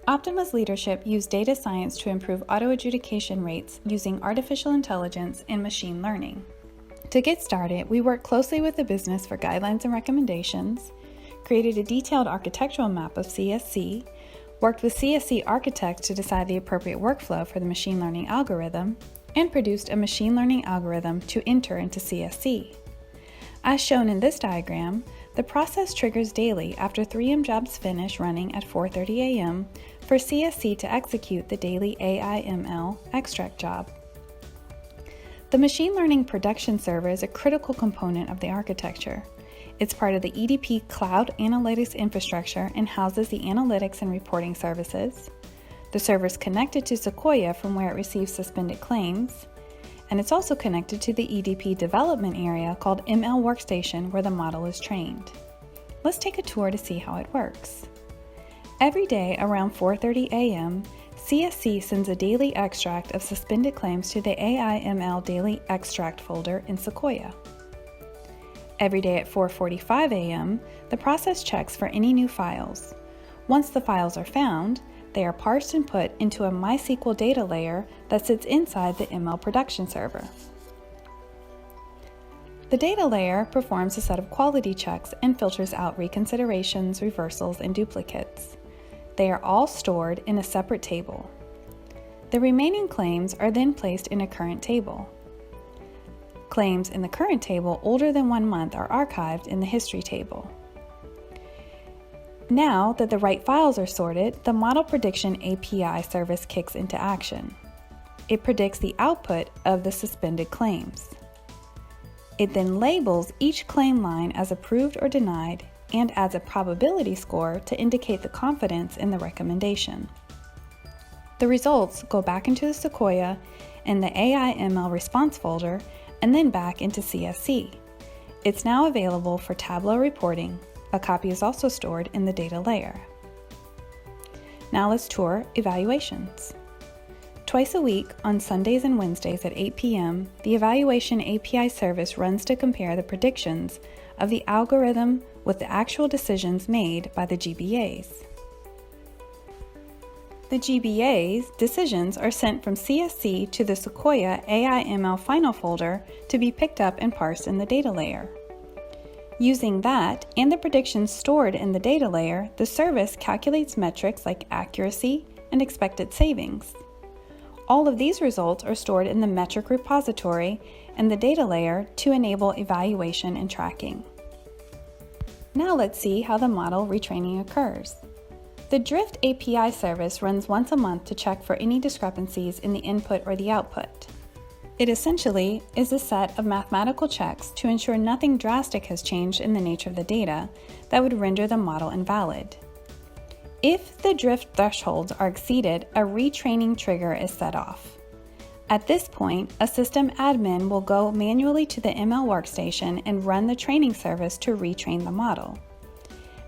Optima's leadership used data science to improve auto adjudication rates using artificial intelligence and machine learning. To get started, we worked closely with the business for guidelines and recommendations, created a detailed architectural map of CSC, worked with CSC architects to decide the appropriate workflow for the machine learning algorithm, and produced a machine learning algorithm to enter into CSC. As shown in this diagram, the process triggers daily after 3M jobs finish running at 4:30 a.m. for CSC to execute the daily AI/ML extract job. The machine learning production server is a critical component of the architecture. It's part of the EDP cloud analytics infrastructure and houses the analytics and reporting services. The server is connected to Sequoia from where it receives suspended claims, and it's also connected to the EDP development area called ML Workstation where the model is trained. Let's take a tour to see how it works. Every day around 4:30 a.m., CSC sends a daily extract of suspended claims to the AI/ML daily extract folder in Sequoia. Every day at 4:45 a.m., the process checks for any new files. Once the files are found, they are parsed and put into a MySQL data layer that sits inside the ML production server. The data layer performs a set of quality checks and filters out reconsiderations, reversals, and duplicates. They are all stored in a separate table. The remaining claims are then placed in a current table. Claims in the current table older than 1 month are archived in the history table. Now that the right files are sorted, the Model Prediction API service kicks into action. It predicts the output of the suspended claims. It then labels each claim line as approved or denied and adds a probability score to indicate the confidence in the recommendation. The results go back into the Sequoia and the AI/ML response folder and then back into CSC. It's now available for Tableau reporting. A copy is also stored in the data layer. Now let's tour evaluations. Twice a week, on Sundays and Wednesdays at 8 p.m., the Evaluation API service runs to compare the predictions of the algorithm with the actual decisions made by the GBAs. The GBA's decisions are sent from CSC to the Sequoia AI/ML final folder to be picked up and parsed in the data layer. Using that and the predictions stored in the data layer, the service calculates metrics like accuracy and expected savings. All of these results are stored in the metric repository and the data layer to enable evaluation and tracking. Now let's see how the model retraining occurs. The Drift API service runs once a month to check for any discrepancies in the input or the output. It essentially is a set of mathematical checks to ensure nothing drastic has changed in the nature of the data that would render the model invalid. If the drift thresholds are exceeded, a retraining trigger is set off. At this point, a system admin will go manually to the ML workstation and run the training service to retrain the model.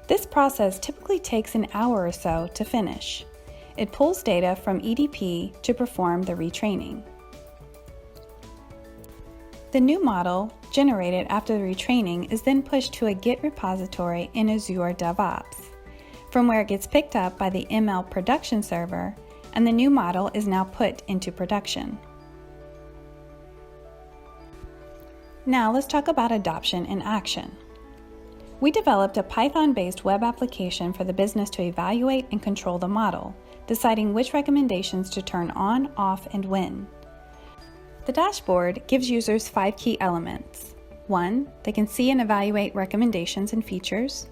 This process typically takes an hour or so to finish. It pulls data from EDP to perform the retraining. The new model, generated after the retraining, is then pushed to a Git repository in Azure DevOps, from where it gets picked up by the ML production server, and the new model is now put into production. Now let's talk about adoption in action. We developed a Python-based web application for the business to evaluate and control the model, deciding which recommendations to turn on, off, and when. The dashboard gives users 5 key elements. 1. They can see and evaluate recommendations and features.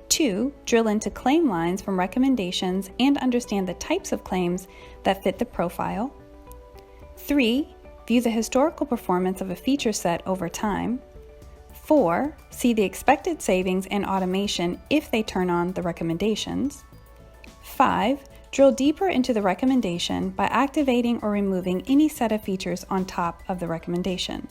2. Drill into claim lines from recommendations and understand the types of claims that fit the profile. 3. View the historical performance of a feature set over time. 4. See the expected savings and automation if they turn on the recommendations. 5. Drill deeper into the recommendation by activating or removing any set of features on top of the recommendation.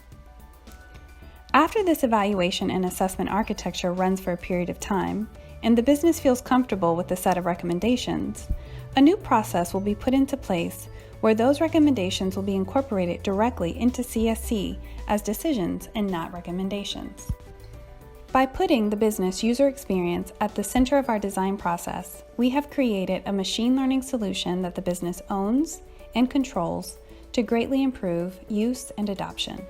After this evaluation and assessment architecture runs for a period of time, and the business feels comfortable with the set of recommendations, a new process will be put into place where those recommendations will be incorporated directly into CSC as decisions and not recommendations. By putting the business user experience at the center of our design process, we have created a machine learning solution that the business owns and controls to greatly improve use and adoption.